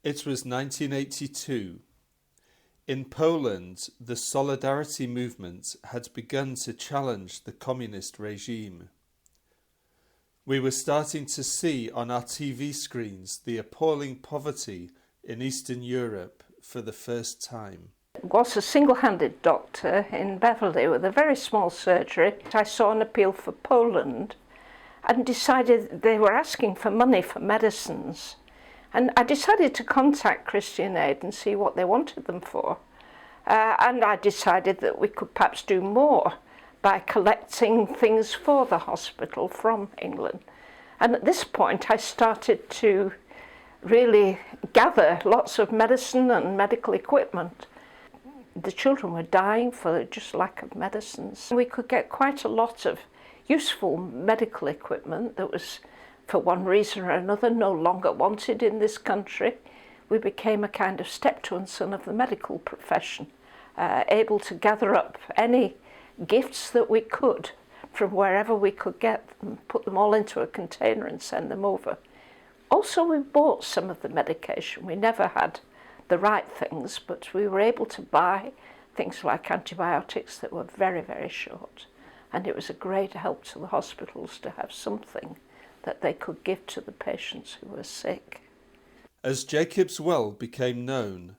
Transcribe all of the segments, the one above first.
It was 1982. In Poland, the Solidarity movement had begun to challenge the communist regime. We were starting to see on our TV screens the appalling poverty in Eastern Europe for the first time. Was a single-handed doctor in Beverley with a very small surgery. I saw an appeal for Poland and decided they were asking for money for medicines. And I decided to contact Christian Aid and see what they wanted them for. And I decided that we could perhaps do more by collecting things for the hospital from England. And at this point I started to really gather lots of medicine and medical equipment. The children were dying for just lack of medicines. We could get quite a lot of useful medical equipment that was, for one reason or another, no longer wanted in this country. We became a kind of step-son of the medical profession, able to gather up any gifts that we could from wherever we could get them, put them all into a container and send them over. Also, we bought some of the medication. We never had the right things, but we were able to buy things like antibiotics that were very, very short. And it was a great help to the hospitals to have something that they could give to the patients who were sick. As Jacob's Well became known,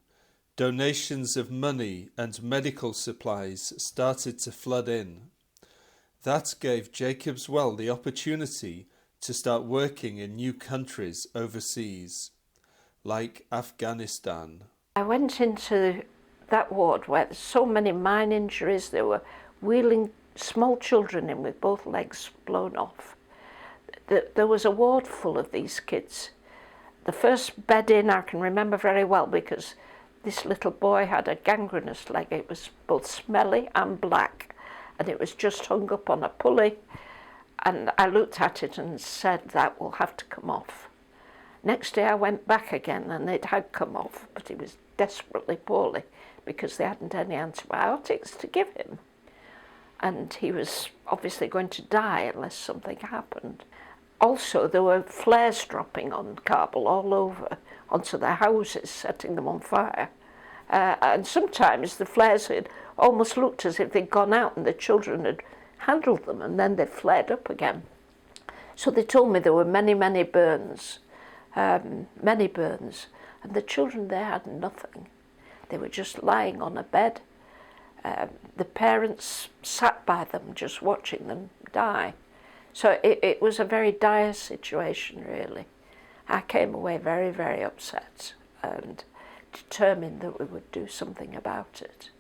donations of money and medical supplies started to flood in. That gave Jacob's Well the opportunity to start working in new countries overseas, like Afghanistan. I went into that ward where there's so many mine injuries. They were wheeling small children in with both legs blown off. There was a ward full of these kids. The first bed in I can remember very well because this little boy had a gangrenous leg. It was both smelly and black, and it was just hung up on a pulley. And I looked at it and said, that will have to come off. Next day I went back again and it had come off, but he was desperately poorly because they hadn't any antibiotics to give him. And he was obviously going to die unless something happened. Also, there were flares dropping on Kabul all over onto their houses, setting them on fire. And sometimes the flares had almost looked as if they'd gone out and the children had handled them and then they'd flared up again. So they told me there were many, many burns, and the children there had nothing. They were just lying on a bed. The parents sat by them just watching them die. So it was a very dire situation, really. I came away very, very upset and determined that we would do something about it,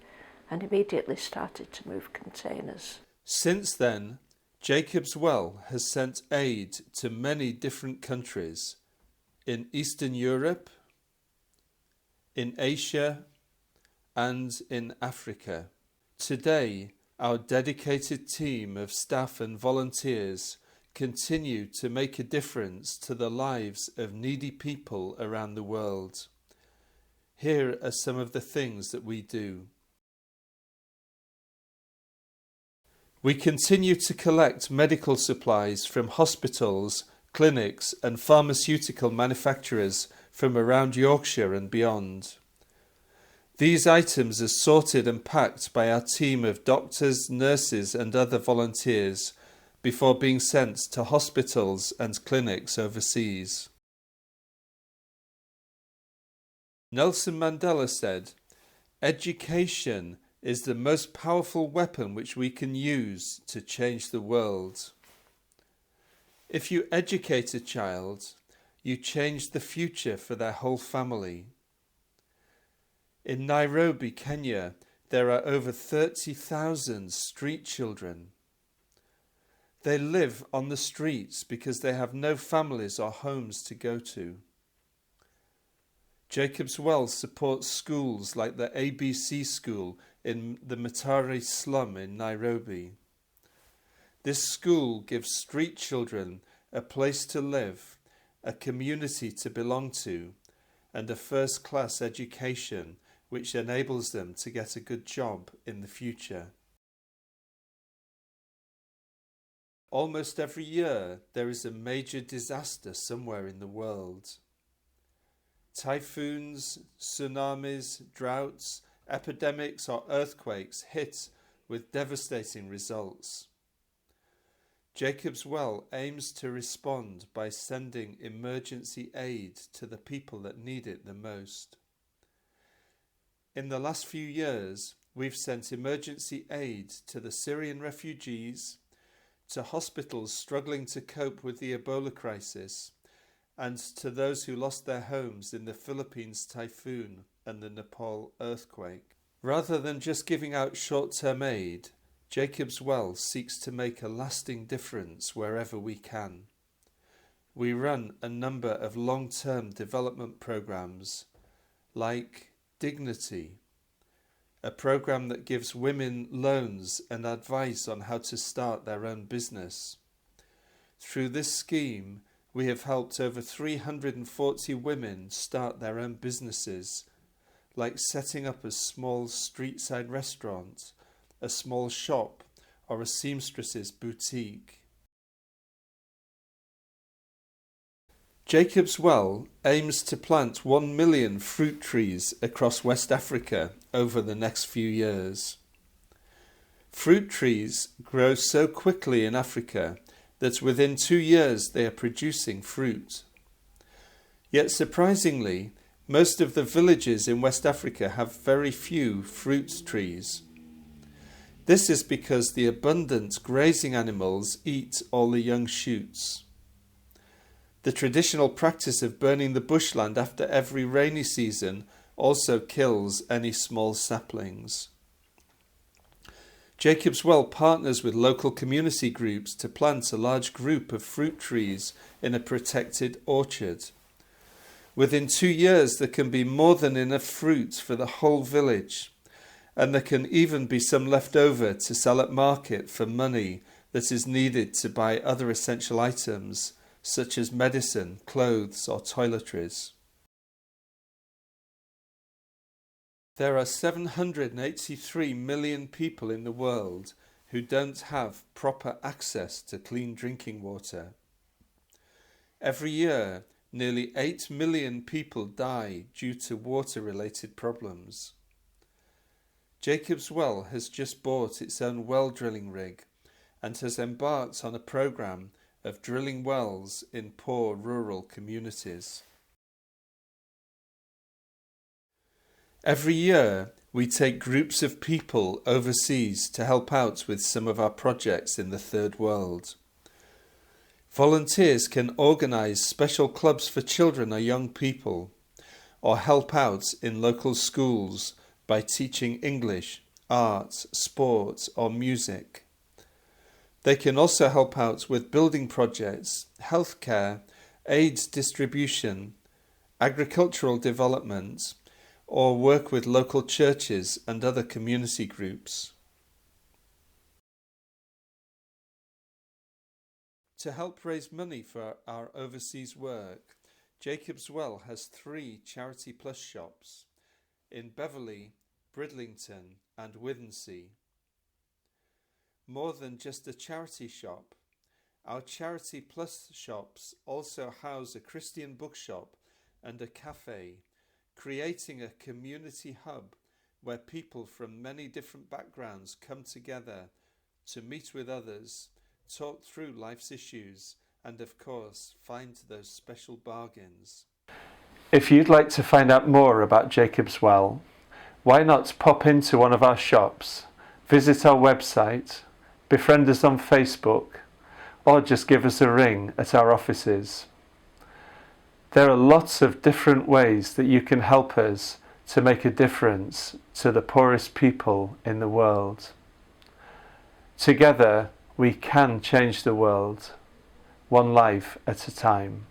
and immediately started to move containers. Since then, Jacob's Well has sent aid to many different countries in Eastern Europe, in Asia, and in Africa. Today, our dedicated team of staff and volunteers continue to make a difference to the lives of needy people around the world. Here are some of the things that we do. We continue to collect medical supplies from hospitals, clinics and pharmaceutical manufacturers from around Yorkshire and beyond. These items are sorted and packed by our team of doctors, nurses and other volunteers before being sent to hospitals and clinics overseas. Nelson Mandela said, "Education is the most powerful weapon which we can use to change the world." If you educate a child, you change the future for their whole family. In Nairobi, Kenya, there are over 30,000 street children. They live on the streets because they have no families or homes to go to. Jacob's Well supports schools like the ABC school in the Matare slum in Nairobi. This school gives street children a place to live, a community to belong to, and a first-class education which enables them to get a good job in the future. Almost every year there is a major disaster somewhere in the world. Typhoons, tsunamis, droughts, epidemics or earthquakes hit with devastating results. Jacob's Well aims to respond by sending emergency aid to the people that need it the most. In the last few years, we've sent emergency aid to the Syrian refugees, to hospitals struggling to cope with the Ebola crisis, and to those who lost their homes in the Philippines typhoon and the Nepal earthquake. Rather than just giving out short-term aid, Jacob's Well seeks to make a lasting difference wherever we can. We run a number of long-term development programs like Dignity, a program that gives women loans and advice on how to start their own business. Through this scheme, we have helped over 340 women start their own businesses, like setting up a small street-side restaurant, a small shop, or a seamstress's boutique. Jacob's Well aims to plant 1 million fruit trees across West Africa over the next few years. Fruit trees grow so quickly in Africa that within 2 years they are producing fruit. Yet surprisingly, most of the villages in West Africa have very few fruit trees. This is because the abundant grazing animals eat all the young shoots. The traditional practice of burning the bushland after every rainy season also kills any small saplings. Jacob's Well partners with local community groups to plant a large group of fruit trees in a protected orchard. Within 2 years, there can be more than enough fruit for the whole village, and there can even be some left over to sell at market for money that is needed to buy other essential items, such as medicine, clothes, or toiletries. There are 783 million people in the world who don't have proper access to clean drinking water. Every year, nearly 8 million people die due to water-related problems. Jacob's Well has just bought its own well drilling rig and has embarked on a program of drilling wells in poor rural communities. Every year, we take groups of people overseas to help out with some of our projects in the Third World. Volunteers can organise special clubs for children or young people, or help out in local schools by teaching English, arts, sport, or music. They can also help out with building projects, healthcare, AIDS distribution, agricultural development, or work with local churches and other community groups. To help raise money for our overseas work, Jacob's Well has 3 Charity Plus shops in Beverley, Bridlington and Withensea. More than just a charity shop, our Charity Plus shops also house a Christian bookshop and a cafe, creating a community hub where people from many different backgrounds come together to meet with others, talk through life's issues, and of course find those special bargains. If you'd like to find out more about Jacob's Well, why not pop into one of our shops, visit our website, befriend us on Facebook, or just give us a ring at our offices. There are lots of different ways that you can help us to make a difference to the poorest people in the world. Together, we can change the world, one life at a time.